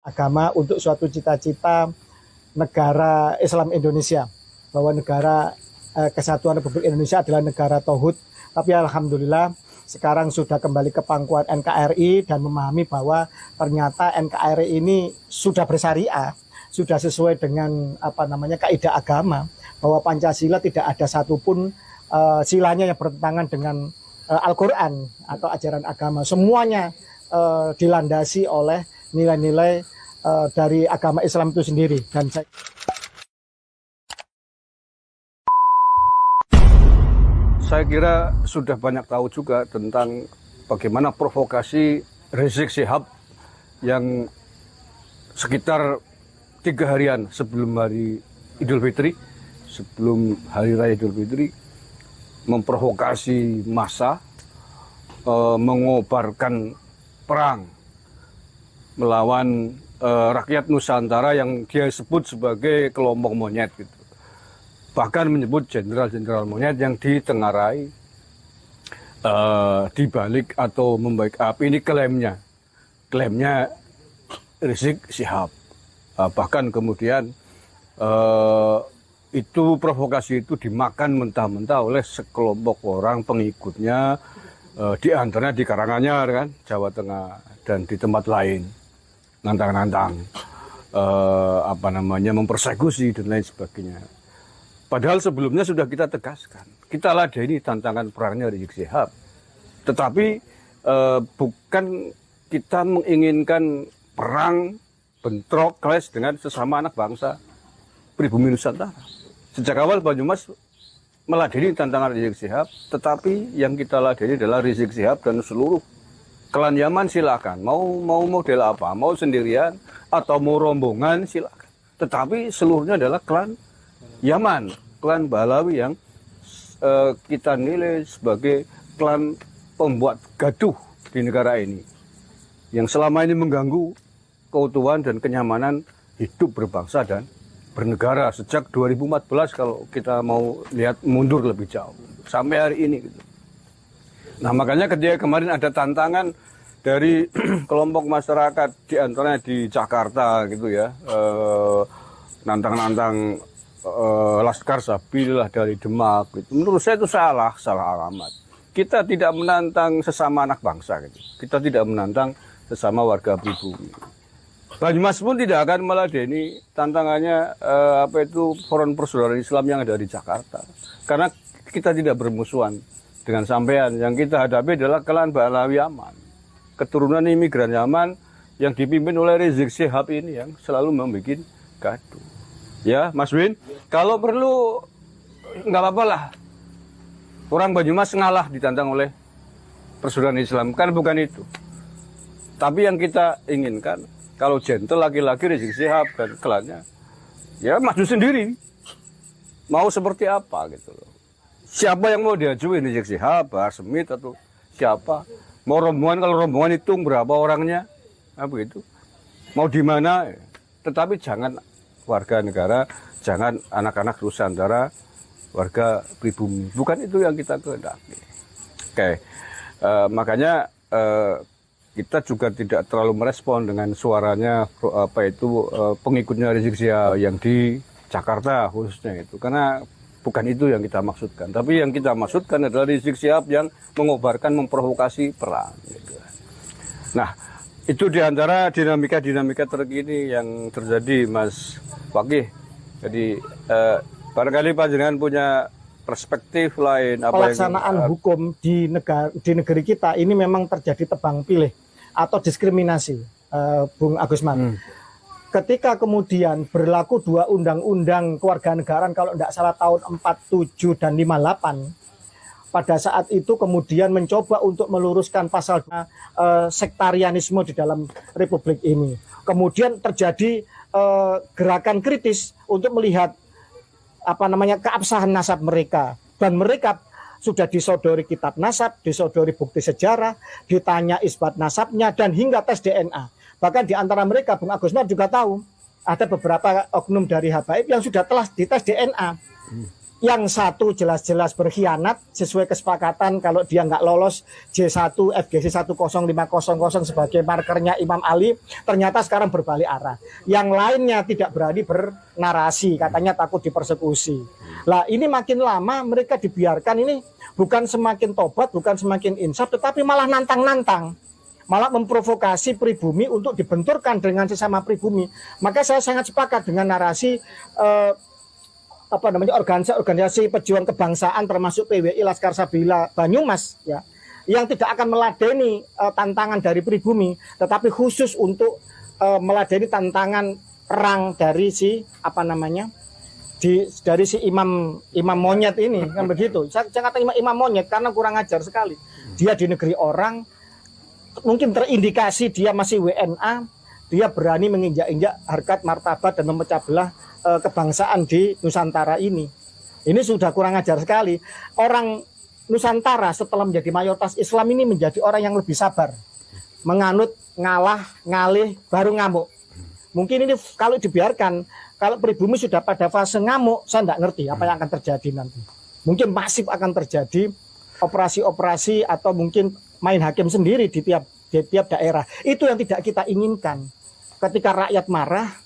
agama untuk suatu cita-cita negara Islam Indonesia, bahwa negara Kesatuan Republik Indonesia adalah negara tauhid. Tapi alhamdulillah sekarang sudah kembali ke pangkuan NKRI dan memahami bahwa ternyata NKRI ini sudah bersyariah, sudah sesuai dengan kaidah agama, bahwa Pancasila tidak ada satupun silanya yang bertentangan dengan Al-Quran atau ajaran agama. Semuanya dilandasi oleh nilai-nilai dari agama Islam itu sendiri. Dan saya kira sudah banyak tahu juga tentang bagaimana provokasi Rizik Syihab yang sekitar 3 harian sebelum hari Idul Fitri, sebelum Hari Raya Idul Fitri, memprovokasi massa, mengobarkan perang melawan rakyat Nusantara yang dia sebut sebagai kelompok monyet gitu. Bahkan menyebut jenderal-jenderal monyet yang ditengarai dibalik atau membackup. Ini klaimnya Rizik Syihab. Bahkan kemudian itu provokasi itu dimakan mentah-mentah oleh sekelompok orang pengikutnya, di antaranya di Karanganyar kan, Jawa Tengah, dan di tempat lain, nantang-nantang mempersekusi dan lain sebagainya. Padahal sebelumnya sudah kita tegaskan, kita ladeni tantangan perangnya Rizik Syihab, tetapi bukan kita menginginkan perang bentrok clash dengan sesama anak bangsa pribumi Nusantara. Sejak awal Banyumas meladeni tantangan Rizik Syihab, tetapi yang kita ladeni adalah Rizik Syihab dan seluruh klan Yaman silakan, mau model apa, mau sendirian atau mau rombongan silakan. Tetapi seluruhnya adalah klan Yaman, klan Pahlawi yang kita nilai sebagai klan pembuat gaduh di negara ini, yang selama ini mengganggu keutuhan dan kenyamanan hidup berbangsa dan bernegara sejak 2014 kalau kita mau lihat mundur lebih jauh sampai hari ini gitu. Nah, makanya ketika kemarin ada tantangan dari kelompok masyarakat di antaranya di Jakarta gitu ya, nantang-nantang Laskar Sabilillah dari Demak gitu. Menurut saya itu salah alamat. Kita tidak menantang sesama anak bangsa gitu. Kita tidak menantang sesama warga pribumi. Banyumas pun tidak akan meladeni tantangannya Forum Persaudaraan Islam yang ada di Jakarta. Karena kita tidak bermusuhan dengan sampean. Yang kita hadapi adalah klan Pahlawi Yaman, keturunan imigran Yaman yang dipimpin oleh Rizik Syihab ini yang selalu membuat gaduh. Ya, Mas Win, kalau perlu nggak apa-apa lah orang Banyumas ngalah ditantang oleh Persaudaraan Islam, kan bukan itu. Tapi yang kita inginkan, kalau gentle laki-laki Rizik Syihab dan klannya, ya maju sendiri. Mau seperti apa gitu loh. Siapa yang mau diajuin, Rizik Syihab, Bahar Smith atau siapa? Mau rombongan, kalau rombongan hitung berapa orangnya, begitu. Mau di mana? Tetapi jangan warga negara, jangan anak-anak Nusantara, warga pribumi. Bukan itu yang kita kehendaki. Oke, makanya kita juga tidak terlalu merespon dengan suaranya pengikutnya Rizik Syihab yang di Jakarta khususnya itu, karena bukan itu yang kita maksudkan. Tapi yang kita maksudkan adalah Rizik Syihab yang mengobarkan, memprovokasi perang. Gitu. Nah, itu diantara dinamika-dinamika terkini yang terjadi, Mas Fakih. Jadi barangkali panjenengan punya perspektif lain. Pelaksanaan hukum di negeri kita ini memang terjadi tebang pilih atau diskriminasi, Bung Agusman. Ketika kemudian berlaku 2 undang-undang kewarganegaraan kalau tidak salah tahun 47 dan 58, pada saat itu kemudian mencoba untuk meluruskan pasal sektarianisme di dalam Republik ini. Kemudian terjadi gerakan kritis untuk melihat keabsahan nasab mereka, dan mereka sudah disodori kitab nasab, disodori bukti sejarah, ditanya isbat nasabnya, dan hingga tes DNA. Bahkan di antara mereka, Bung Agusman juga tahu, ada beberapa oknum dari habaib yang sudah telah dites DNA. Yang satu jelas-jelas berkhianat sesuai kesepakatan kalau dia nggak lolos J1 FGC 10500 sebagai markernya Imam Ali, ternyata sekarang berbalik arah. Yang lainnya tidak berani bernarasi, katanya takut dipersekusi. Lah ini makin lama mereka dibiarkan, ini bukan semakin tobat, bukan semakin insaf, tetapi malah nantang-nantang, malah memprovokasi pribumi untuk dibenturkan dengan sesama pribumi. Maka saya sangat sepakat dengan narasi organisasi pejuang kebangsaan termasuk PWI Laskar Sabila Banyumas ya, yang tidak akan meladeni tantangan dari pribumi, tetapi khusus untuk meladeni tantangan perang dari si dari si imam monyet ini, kan begitu. Saya kata imam monyet karena kurang ajar sekali. Dia di negeri orang, mungkin terindikasi dia masih WNA, dia berani menginjak-injak harkat martabat dan memecah belah kebangsaan di Nusantara ini. Ini sudah kurang ajar sekali. Orang Nusantara setelah menjadi mayoritas Islam ini menjadi orang yang lebih sabar, menganut, ngalah, ngalih, baru ngamuk. Mungkin ini kalau dibiarkan, kalau pribumi sudah pada fase ngamuk, saya tidak ngerti apa yang akan terjadi nanti. Mungkin masif akan terjadi operasi-operasi atau mungkin main hakim sendiri di tiap daerah. Itu yang tidak kita inginkan. Ketika rakyat marah,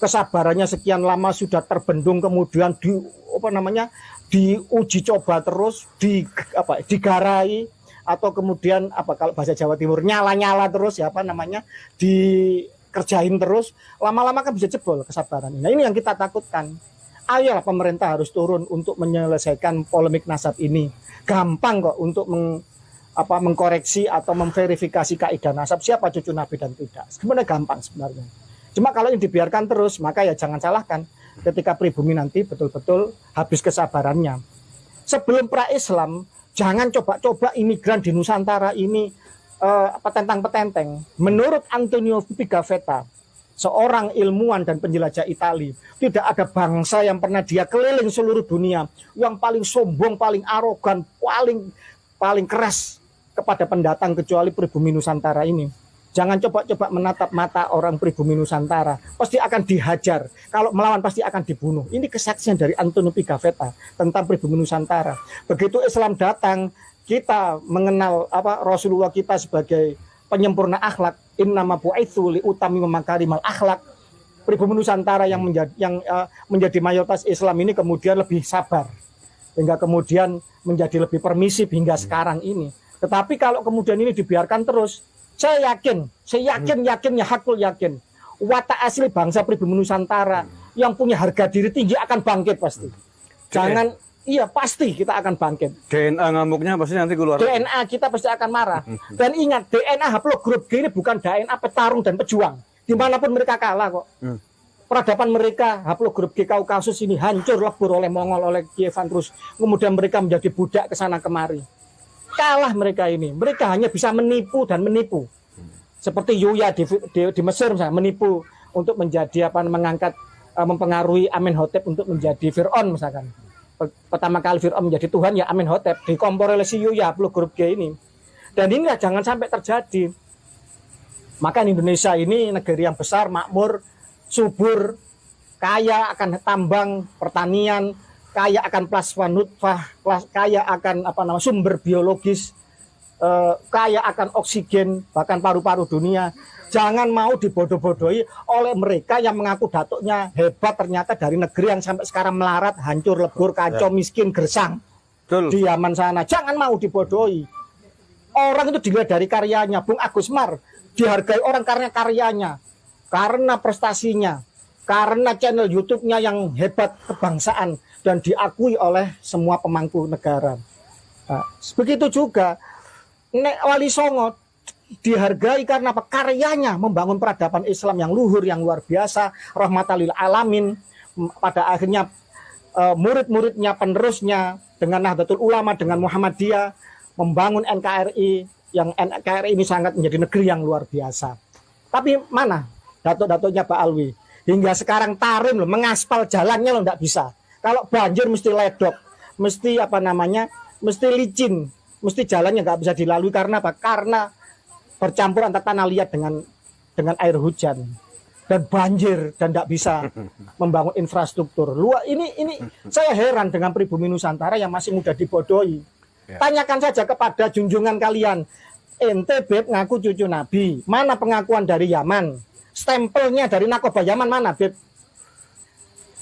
kesabarannya sekian lama sudah terbendung, kemudian diuji coba terus, digarai, atau kemudian kalau bahasa Jawa Timur nyala-nyala terus dikerjain terus, lama-lama kan bisa jebol kesabaran. Nah ini yang kita takutkan. Ayolah pemerintah harus turun untuk menyelesaikan polemik nasab ini. Gampang kok untuk mengkoreksi atau memverifikasi kaidah nasab siapa cucu Nabi dan tidak. Sebenarnya gampang sebenarnya. Cuma kalau ini dibiarkan terus, maka ya jangan salahkan ketika pribumi nanti betul-betul habis kesabarannya. Sebelum pra-Islam, jangan coba-coba imigran di Nusantara ini petentang-petenteng. Menurut Antonio Pigafetta, seorang ilmuwan dan penjelajah Itali, tidak ada bangsa yang pernah dia keliling seluruh dunia yang paling sombong, paling arogan, paling keras kepada pendatang kecuali pribumi Nusantara ini. Jangan coba-coba menatap mata orang pribumi Nusantara. Pasti akan dihajar. Kalau melawan pasti akan dibunuh. Ini kesaksian dari Antonio Pigafetta tentang pribumi Nusantara. Begitu Islam datang, kita mengenal Rasulullah kita sebagai penyempurna akhlak. Innama bu'itsu liutami makarimal akhlak. Pribumi Nusantara yang menjadi mayoritas Islam ini kemudian lebih sabar. Hingga kemudian menjadi lebih permisif hingga sekarang ini. Tetapi kalau kemudian ini dibiarkan terus, saya yakinnya hakul yakin watak asli bangsa pribumi Nusantara yang punya harga diri tinggi akan bangkit pasti. Pasti kita akan bangkit. DNA ngamuknya pasti nanti keluar. DNA kita pasti akan marah. Dan ingat, DNA haplogrup G ini bukan DNA petarung dan pejuang. Dimanapun mereka kalah kok. Peradaban mereka haplogrup G Kaukasus ini hancur lebur oleh Mongol, oleh Kievan terus. Kemudian mereka menjadi budak ke sana kemari. Kalah mereka ini. Mereka hanya bisa menipu dan menipu. Seperti Yuya di Mesir misalnya, menipu untuk menjadi mengangkat, mempengaruhi Amenhotep untuk menjadi Fir'aun misalkan. Pertama kali Fir'aun menjadi Tuhan ya Amenhotep, dikompor oleh si Yuya grup G ini. Dan ini jangan sampai terjadi. Maka Indonesia ini negeri yang besar, makmur, subur, kaya akan tambang, pertanian, kaya akan plasma nutfah, kaya akan sumber biologis, kaya akan oksigen, bahkan paru-paru dunia. Jangan mau dibodoh-bodohi oleh mereka yang mengaku datuknya hebat, ternyata dari negeri yang sampai sekarang melarat, hancur, lebur, kacau, miskin, gersang. Di Yaman sana. Jangan mau dibodohi. Orang itu dilihat dari karyanya. Bung Agus Mar dihargai orang karena karyanya, karena prestasinya, karena channel YouTube-nya yang hebat kebangsaan dan diakui oleh semua pemangku negara. Nah, begitu juga Nek Wali Songo dihargai karena karyanya membangun peradaban Islam yang luhur, yang luar biasa, rahmatan lil alamin. Pada akhirnya murid-muridnya, penerusnya dengan Nahdlatul Ulama, dengan Muhammadiyah membangun NKRI, yang NKRI ini sangat menjadi negeri yang luar biasa. Tapi mana datuk-datuknya Pak Alwi? Hingga sekarang Tarim mengaspal jalannya enggak bisa. Kalau banjir mesti ledok, mesti mesti licin, mesti jalannya nggak bisa dilalui karena apa? Karena bercampur antara tanah liat dengan air hujan. dan banjir dan tidak bisa membangun infrastruktur. Ini saya heran dengan pribumi Nusantara yang masih mudah dibodohi. Ya. Tanyakan saja kepada junjungan kalian. Ente Beb ngaku cucu Nabi. Mana pengakuan dari Yaman? Stempelnya dari Nakoba Yaman mana Beb?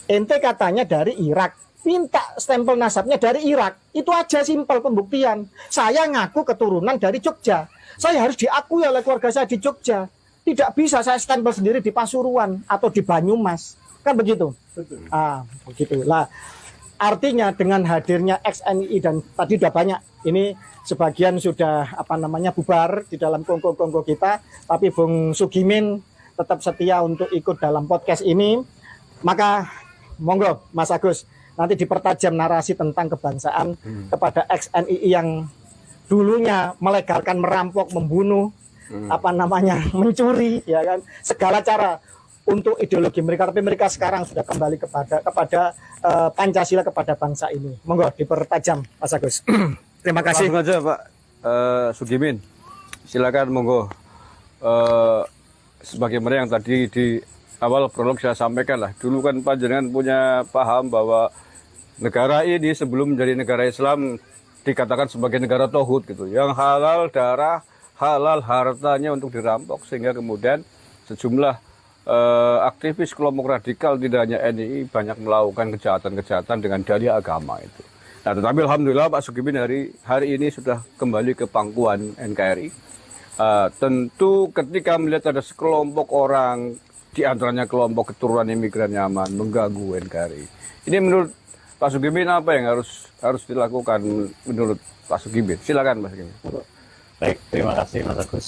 Ente katanya dari Irak. Minta stempel nasabnya dari Irak. Itu aja simpel pembuktian. Saya ngaku keturunan dari Jogja. Saya harus diakui oleh keluarga saya di Jogja. Tidak bisa saya stempel sendiri di Pasuruan atau di Banyumas. Kan begitu? Betul. Begitu. Lah, artinya dengan hadirnya XNI dan tadi sudah banyak. Ini sebagian sudah bubar di dalam kongko-kongko kita. Tapi Bung Sugimin tetap setia untuk ikut dalam podcast ini. Maka monggo Mas Agus, nanti dipertajam narasi tentang kebangsaan kepada XNI yang dulunya melegalkan merampok, membunuh, mencuri, ya kan, segala cara untuk ideologi mereka. Tapi mereka sekarang sudah kembali kepada Pancasila, kepada bangsa ini. Monggo dipertajam, Mas Agus. Terima kasih. Langsung aja Pak Sugimin, silakan monggo. Sebagaimana yang tadi di awal prolog saya sampaikan lah, dulu kan panjenengan punya paham bahwa negara ini sebelum menjadi negara Islam dikatakan sebagai negara tauhid gitu, yang halal darah, halal hartanya untuk dirampok, sehingga kemudian sejumlah aktivis kelompok radikal tidak hanya NII banyak melakukan kejahatan-kejahatan dengan dalih agama itu. Nah, tetapi alhamdulillah Pak Sugimin hari ini sudah kembali ke pangkuan NKRI. Tentu ketika melihat ada sekelompok orang, di antaranya kelompok keturunan imigran Yaman mengganggu NKRI. Ini menurut Pak Sugimin apa yang harus dilakukan menurut Pak Sugimin? Silakan Pak Sugimin. Baik, terima kasih Mas Agus.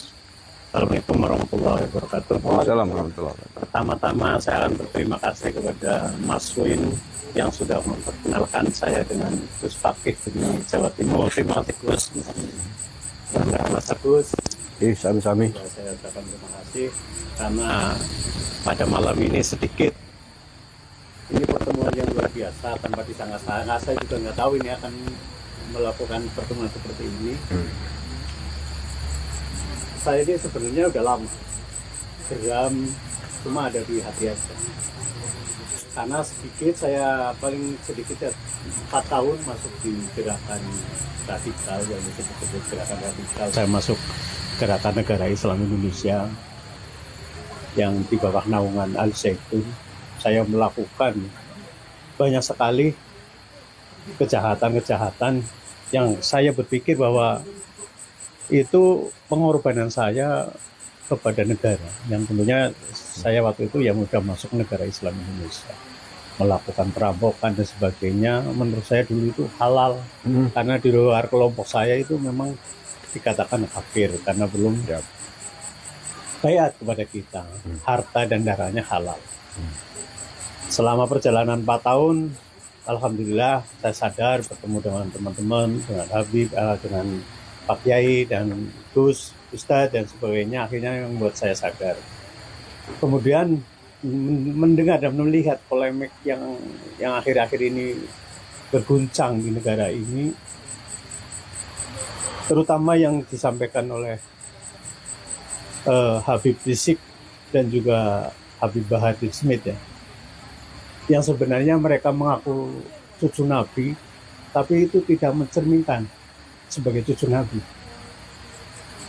Assalamualaikum warahmatullahi wabarakatuh. Waalaikumsalam warahmatullahi wabarakatuh. Pertama-tama saya akan berterima kasih kepada Mas Win yang sudah memperkenalkan saya dengan Gus Fakih di Jawa Timur. Terima kasih Gus. Mas Agus. Sami-sami. Saya ucapkan terima kasih karena pada malam ini sedikit. Ini pertemuan yang luar biasa tanpa disangka-sangka. Saya juga nggak tahu ini akan melakukan pertemuan seperti ini. Saya ini sebenarnya udah lama geram, cuma ada di hati aja. Karena sedikit, saya paling sedikit ya 4 tahun masuk di gerakan radikal, yang disebut gerakan radikal. Saya masuk gerakan negara Islam Indonesia yang di bawah naungan Al-Zaitun. Saya melakukan banyak sekali kejahatan-kejahatan yang saya berpikir bahwa itu pengorbanan saya kepada negara, yang tentunya saya waktu itu yang sudah masuk negara Islam Indonesia, melakukan perampokan dan sebagainya. Menurut saya dulu itu halal, karena di luar kelompok saya itu memang dikatakan kafir karena belum bayat kepada kita, harta dan darahnya halal. Selama perjalanan 4 tahun, alhamdulillah saya sadar, bertemu dengan teman-teman, dengan Habib, dengan Pak Kiai dan Gus, Ustadz dan sebagainya, akhirnya yang membuat saya sadar. Kemudian mendengar dan melihat polemik yang akhir-akhir ini berguncang di negara ini, terutama yang disampaikan oleh Habib Rizik dan juga Habib Bahar bin Smith, ya, yang sebenarnya mereka mengaku cucu Nabi, tapi itu tidak mencerminkan sebagai cucu Nabi.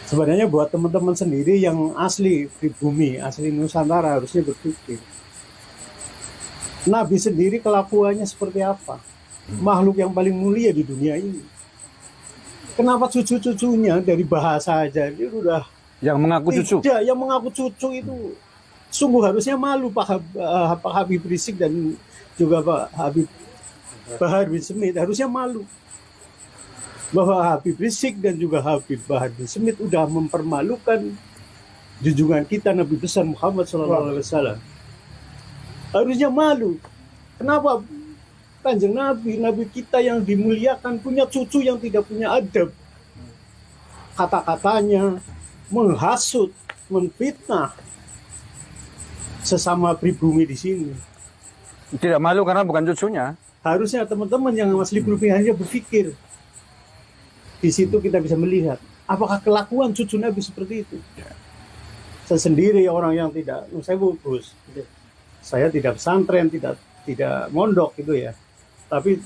Sebenarnya buat teman-teman sendiri yang asli pribumi, asli Nusantara, harusnya berpikir, Nabi sendiri kelakuannya seperti apa? Makhluk yang paling mulia di dunia ini. Kenapa cucu-cucunya dari bahasa aja itu udah yang mengaku cucu? Tidak, yang mengaku cucu itu sungguh harusnya malu Pak Habib Rizik dan juga Pak Habib Bahar bin Smith, harusnya malu bahwa Habib Rizik dan juga Habib Bahar bin Smith udah mempermalukan junjungan kita Nabi besar Muhammad SAW. Harusnya malu. Kenapa? Kanjeng Nabi kita yang dimuliakan punya cucu yang tidak punya adab. Kata-katanya menghasut, menfitnah sesama pribumi di sini. Tidak malu karena bukan cucunya. Harusnya teman-teman yang asli pribumi hanya berpikir. Di situ kita bisa melihat apakah kelakuan cucu Nabi seperti itu. Saya sendiri orang yang tidak, saya Gus, saya tidak pesantren, tidak mondok gitu ya. Tapi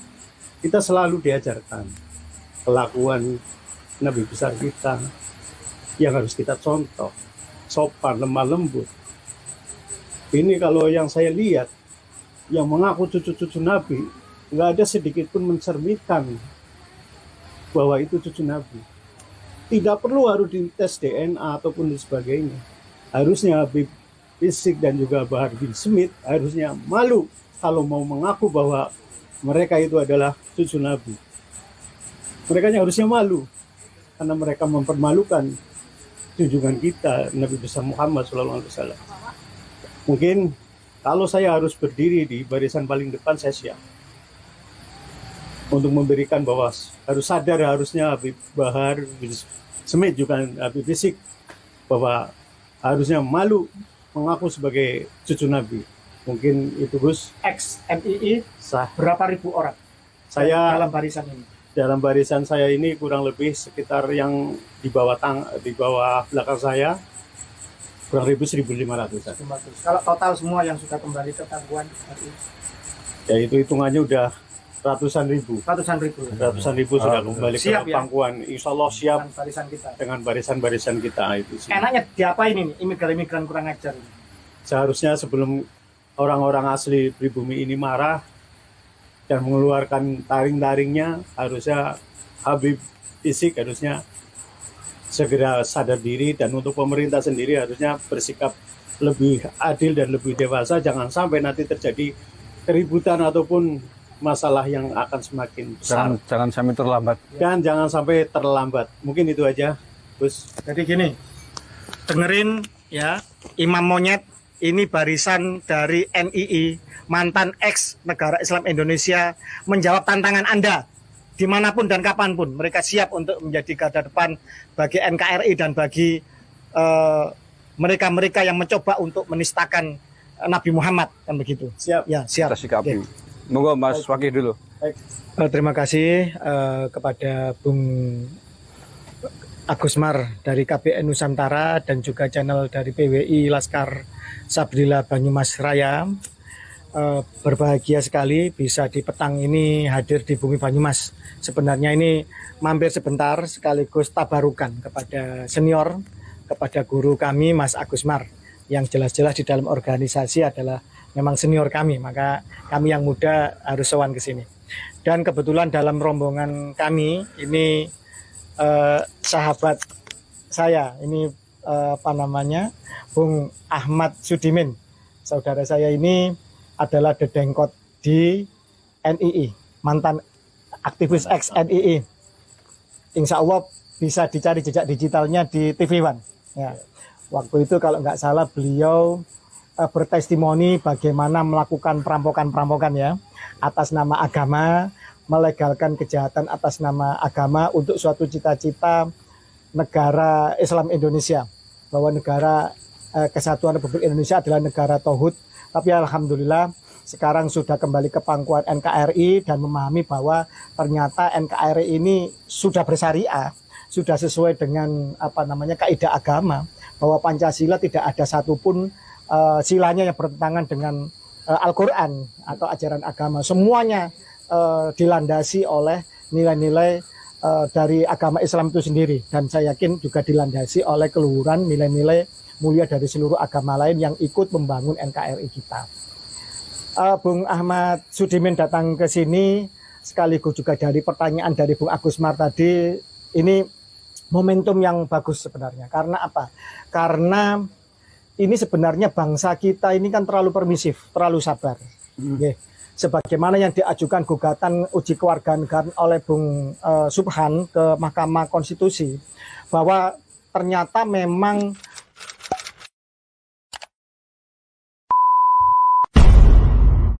kita selalu diajarkan kelakuan Nabi besar kita yang harus kita contoh, sopan, lemah lembut. Ini kalau yang saya lihat, yang mengaku cucu-cucu Nabi, nggak ada sedikit pun mencerminkan bahwa itu cucu Nabi. Tidak perlu harus dites DNA ataupun sebagainya. Harusnya Habib Rizik dan juga Bahar bin Smith harusnya malu kalau mau mengaku bahwa mereka itu adalah cucu Nabi. Mereka harusnya malu karena mereka mempermalukan junjungan kita Nabi besar Muhammad SAW. Mungkin kalau saya harus berdiri di barisan paling depan, saya siap untuk memberikan bahwa harus sadar harusnya Habib Bahar bin Smith juga Habib Rizik bahwa harusnya malu mengaku sebagai cucu Nabi. Mungkin itu Gus. Ex-MII Sah. berapa ribu orang Saya dalam barisan ini? Dalam barisan saya ini kurang lebih sekitar yang di bawah belakang saya kurang lebih 1.500. Kalau total semua yang sudah kembali ke pangkuan Ya itu hitungannya udah ratusan ribu. Ratusan ribu Sudah kembali siap, ke ya? pangkuan. Insya Allah siap dengan barisan kita. dengan barisan-barisan kita itu sih. Enaknya diapain ini imigran-imigran kurang ajar ini? Seharusnya sebelum orang-orang asli pribumi ini marah dan mengeluarkan taring-taringnya, harusnya Habib Rizik harusnya segera sadar diri, dan untuk pemerintah sendiri harusnya bersikap lebih adil dan lebih dewasa. Jangan sampai nanti terjadi keributan ataupun masalah yang akan semakin besar. Jangan sampai terlambat. Dan jangan sampai terlambat. Mungkin itu aja, Gus. Jadi gini, dengerin ya, Imam Monyet ini barisan dari NII, mantan ex negara Islam Indonesia, menjawab tantangan Anda dimanapun dan kapanpun. Mereka siap untuk menjadi garda depan bagi NKRI dan bagi mereka-mereka yang mencoba untuk menistakan Nabi Muhammad, kan begitu. Siap. Ya, siap. Kita sikapi. Oke. Monggo Mas Wakih dulu. Terima kasih kepada Bung Agusmar dari KBN Nusantara dan juga channel dari PWI Laskar Sabrila Banyumas Raya. Berbahagia sekali bisa di petang ini hadir di Bumi Banyumas. Sebenarnya ini mampir sebentar sekaligus tabarukan kepada senior, kepada guru kami Mas Agusmar, yang jelas-jelas di dalam organisasi adalah memang senior kami, maka kami yang muda harus sowan ke sini. Dan kebetulan dalam rombongan kami ini sahabat saya, ini Bung Ahmad Sudimin. Saudara saya ini adalah dedengkot di NII, mantan aktivis ex NII. Insya Allah bisa dicari jejak digitalnya di TV One. Ya. Waktu itu kalau nggak salah beliau bertestimoni bagaimana melakukan perampokan-perampokan ya atas nama agama, melegalkan kejahatan atas nama agama untuk suatu cita-cita negara Islam Indonesia, bahwa negara kesatuan Republik Indonesia adalah negara tauhid. Tapi alhamdulillah sekarang sudah kembali ke pangkuan NKRI dan memahami bahwa ternyata NKRI ini sudah bersyariah, sudah sesuai dengan kaidah agama, bahwa Pancasila tidak ada satupun silanya yang bertentangan dengan Al-Quran atau ajaran agama. Semuanya dilandasi oleh nilai-nilai dari agama Islam itu sendiri. Dan saya yakin juga dilandasi oleh keluhuran nilai-nilai mulia dari seluruh agama lain yang ikut membangun NKRI kita. Bung Ahmad Sudimin datang ke sini sekaligus juga dari pertanyaan dari Bung Agusmar tadi. Ini momentum yang bagus sebenarnya. Karena apa? Karena ini sebenarnya bangsa kita ini kan terlalu permisif, terlalu sabar. Sebagaimana yang diajukan gugatan uji kewarganegaraan oleh Bung Subhan ke Mahkamah Konstitusi, bahwa ternyata memang